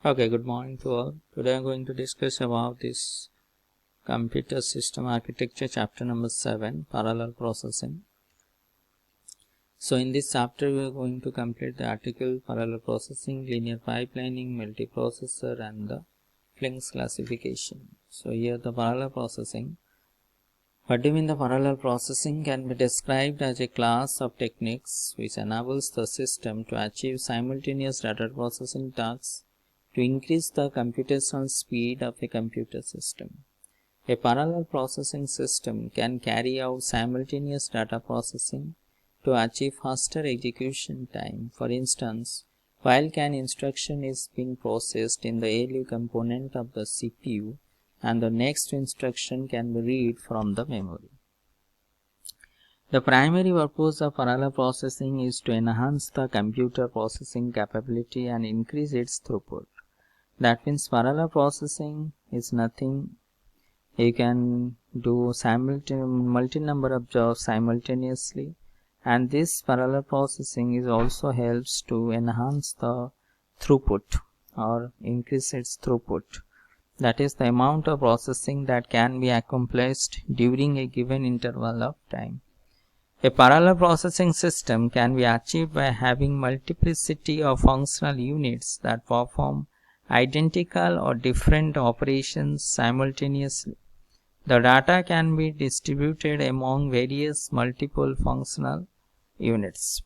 Okay, good morning to all. Today I'm going to discuss about this computer system architecture, chapter number 7, parallel processing. So in this chapter we are going to complete the article parallel processing, linear pipelining, multiprocessor and the Flings classification. So here the parallel processing. What do you mean the parallel processing can be described as a class of techniques which enables the system to achieve simultaneous data processing tasks to increase the computational speed of a computer system. A parallel processing system can carry out simultaneous data processing to achieve faster execution time. For instance, while an instruction is being processed in the ALU component of the CPU, and the next instruction can be read from the memory. The primary purpose of parallel processing is to enhance the computer processing capability and increase its throughput. That means parallel processing is nothing. You can do multi number of jobs simultaneously, and this parallel processing is also helps to enhance the throughput or increase its throughput. That is the amount of processing that can be accomplished during a given interval of time. A parallel processing system can be achieved by having multiplicity of functional units that perform identical or different operations simultaneously. The data can be distributed among various multiple functional units.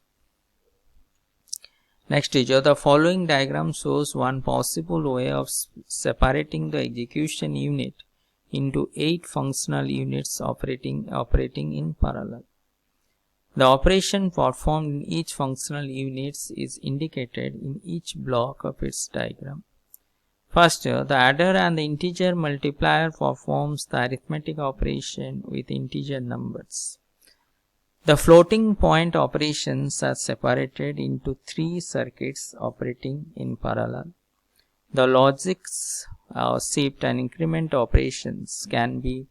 Next is the following diagram shows one possible way of separating the execution unit into 8 functional units operating in parallel. The operation performed in each functional unit is indicated in each block of its diagram. First, the adder and the integer multiplier performs the arithmetic operation with integer numbers. The floating point operations are separated into 3 circuits operating in parallel. The logics, shift and increment operations can be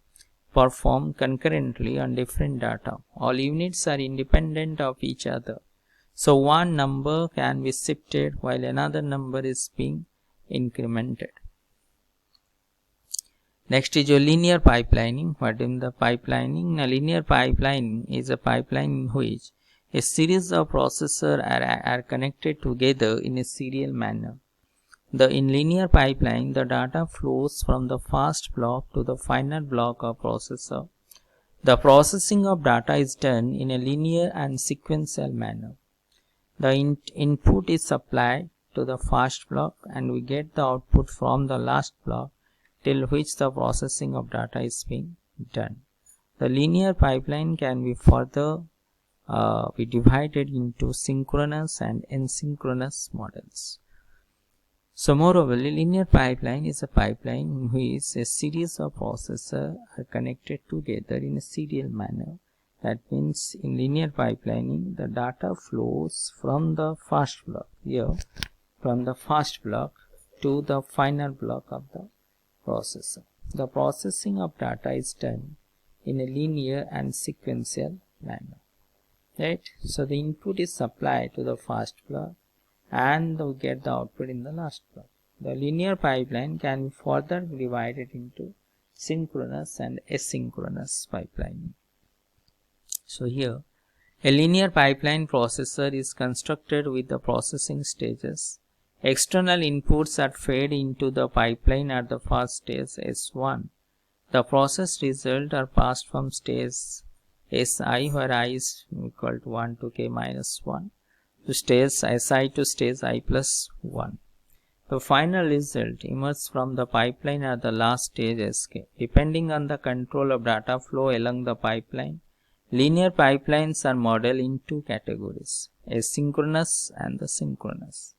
performed concurrently on different data. All units are independent of each other. So one number can be shifted while another number is being incremented. Next is your linear pipelining. What is the pipelining? A linear pipeline is a pipeline in which a series of processors are connected together in a serial manner. In linear pipeline, the data flows from the first block to the final block of processor. The processing of data is done in a linear and sequential manner. The input is supplied to the first block and we get the output from the last block till which the processing of data is being done. The linear pipeline can be further be divided into synchronous and asynchronous models. So moreover, linear pipeline is a pipeline in which a series of processors are connected together in a serial manner. That means in linear pipelining, the data flows from the first block to the final block of the processor. The processing of data is done in a linear and sequential manner. Right? So the input is supplied to the first block and we get the output in the last block. The linear pipeline can be further divided into synchronous and asynchronous pipeline. So here, a linear pipeline processor is constructed with the processing stages. External inputs are fed into the pipeline at the first stage S1. The processed results are passed from stage Si, where I is equal to 1 to k minus 1, to stage Si to stage I plus 1. The final result emerges from the pipeline at the last stage Sk. Depending on the control of data flow along the pipeline, linear pipelines are modeled in 2 categories, asynchronous and the synchronous.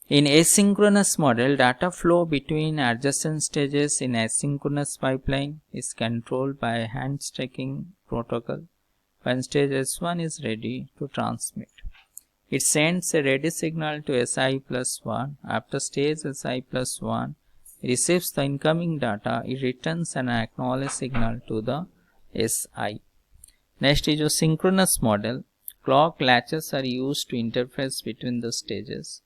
In asynchronous model, data flow between adjacent stages in asynchronous pipeline is controlled by a handshaking protocol. When stage S1 is ready to transmit, it sends a ready signal to Si plus 1. After stage Si plus 1 receives the incoming data, it returns an acknowledged signal to the Si. Next is a synchronous model. Clock latches are used to interface between the stages.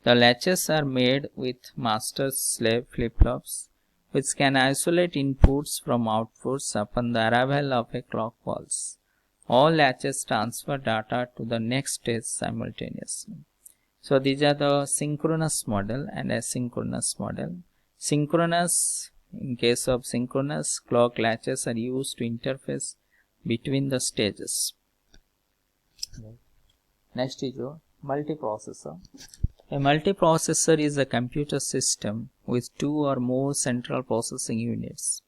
The latches are made with master-slave flip-flops, which can isolate inputs from outputs upon the arrival of a clock pulse. All latches transfer data to the next stage simultaneously. So these are the synchronous model and asynchronous model. Synchronous, in case of synchronous, clock latches are used to interface between the stages. Next is your multiprocessor. A multiprocessor is a computer system with two or more central processing units,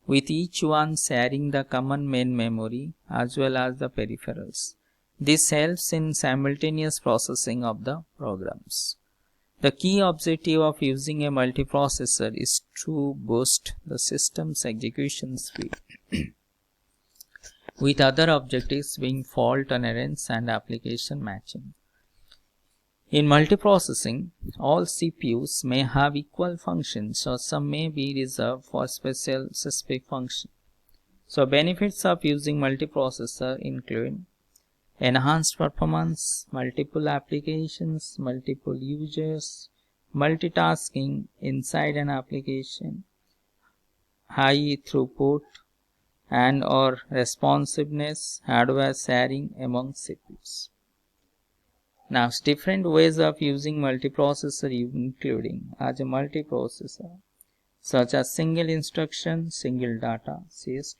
with each one sharing the common main memory as well as the peripherals. This helps in simultaneous processing of the programs. The key objective of using a multiprocessor is to boost the system's execution speed, with other objectives being fault tolerance and application matching. In multiprocessing, all CPUs may have equal functions or some may be reserved for specific function. So benefits of using multiprocessor include enhanced performance, multiple applications, multiple users, multitasking inside an application, high throughput and or responsiveness, hardware sharing among CPUs. Now, different ways of using multiprocessor including as a multiprocessor, such as single instruction, single data, SIST,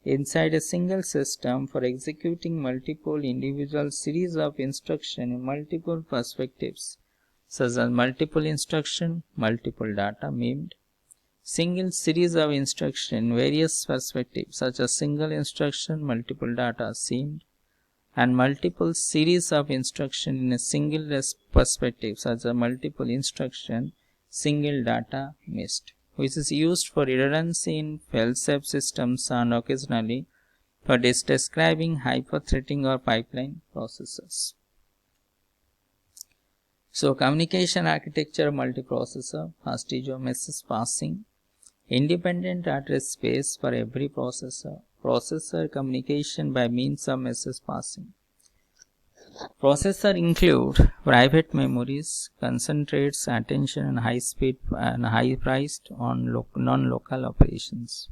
inside a single system for executing multiple individual series of instruction in multiple perspectives, such as multiple instruction, multiple data, MIMD, single series of instruction in various perspectives, such as single instruction, multiple data, SIMD, and multiple series of instruction in a single perspective, such as multiple instruction, single data, MIST, which is used for redundancy in fail-safe systems and occasionally for describing hyper-threading or pipeline processes. So, communication architecture of multiprocessor. First is your message passing, independent address space for every processor. Processor communication by means of message passing. Processor include private memories, concentrates attention and high speed and high priced on non-local operations.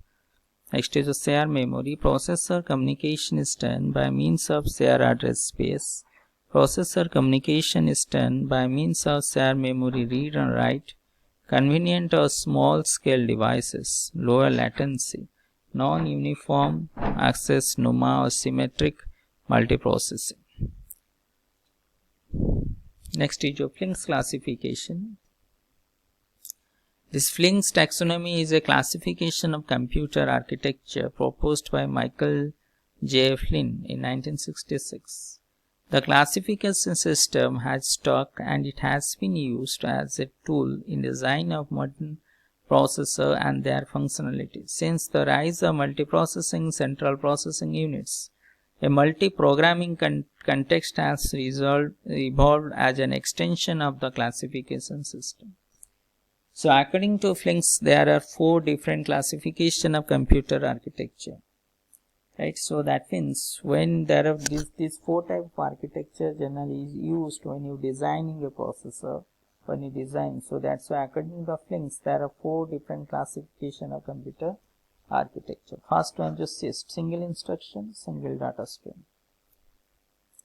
Next is a share memory. Processor communication is done by means of share address space. Processor communication is done by means of share memory read and write, convenient or small scale devices, lower latency, non-uniform access, NUMA or symmetric multiprocessing. Next is your Flink's classification. This Flink's taxonomy is a classification of computer architecture proposed by Michael J. Flynn in 1966. The classification system has stuck and it has been used as a tool in design of modern processor and their functionality. Since the rise of multiprocessing central processing units, a multi-programming context has evolved as an extension of the classification system. So according to Flink's, there are 4 different classification of computer architecture. Right, so that means when there are these 4 type of architecture generally is used when you designing a processor, when you design. So that's why according to Flink's, there are 4 different classification of computer architecture. First one just SIST, single instruction, single data stream.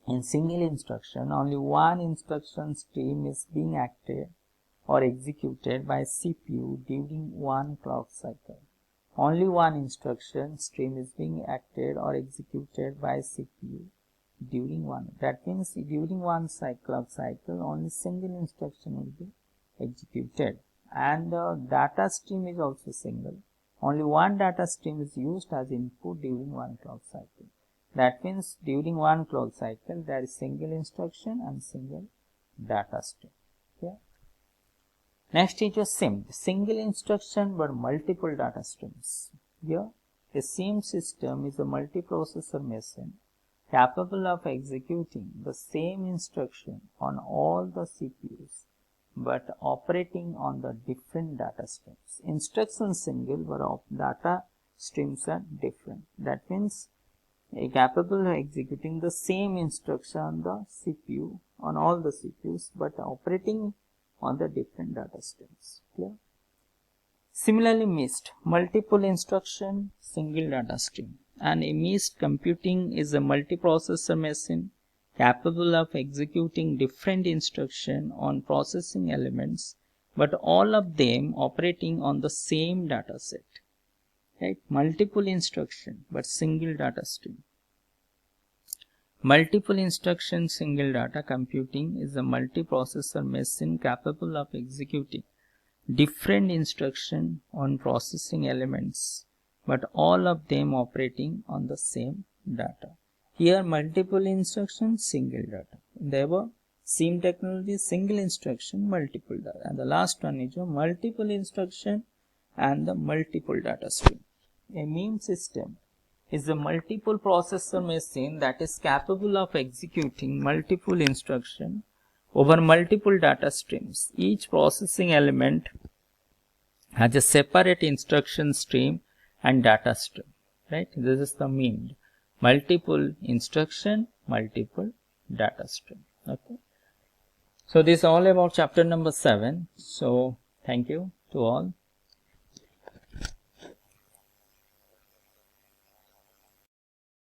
In single instruction, only one instruction stream is being acted or executed by CPU during one clock cycle. Only one instruction stream is being acted or executed by CPU during one. That means during one clock cycle, only single instruction will be executed. And the data stream is also single. Only one data stream is used as input during one clock cycle. That means during one clock cycle, there is single instruction and single data stream. Okay. Next is your SIMD, single instruction but multiple data streams. Here, a SIMD system is a multiprocessor machine capable of executing the same instruction on all the CPUs but operating on the different data streams. Instructions single but data streams are different. That means capable of executing the same instruction on the CPU, on all the CPUs, but operating on the different data streams. Clear? Similarly, MIST, multiple instruction, single data stream. And a MIST computing is a multiprocessor machine capable of executing different instructions on processing elements, but all of them operating on the same data set. Right? Multiple instruction, but single data stream. Multiple instruction, single data computing is a multiprocessor machine capable of executing different instructions on processing elements, but all of them operating on the same data. Here multiple instructions, single data. In the above SIEM technology, single instruction, multiple data. And the last one is multiple instruction and the multiple data stream. A MIME system is a multiple processor machine that is capable of executing multiple instructions over multiple data streams. Each processing element has a separate instruction stream and data stream, right? This is the MIME. Multiple instruction, multiple data stream. Okay. So this is all about chapter number 7. So thank you to all.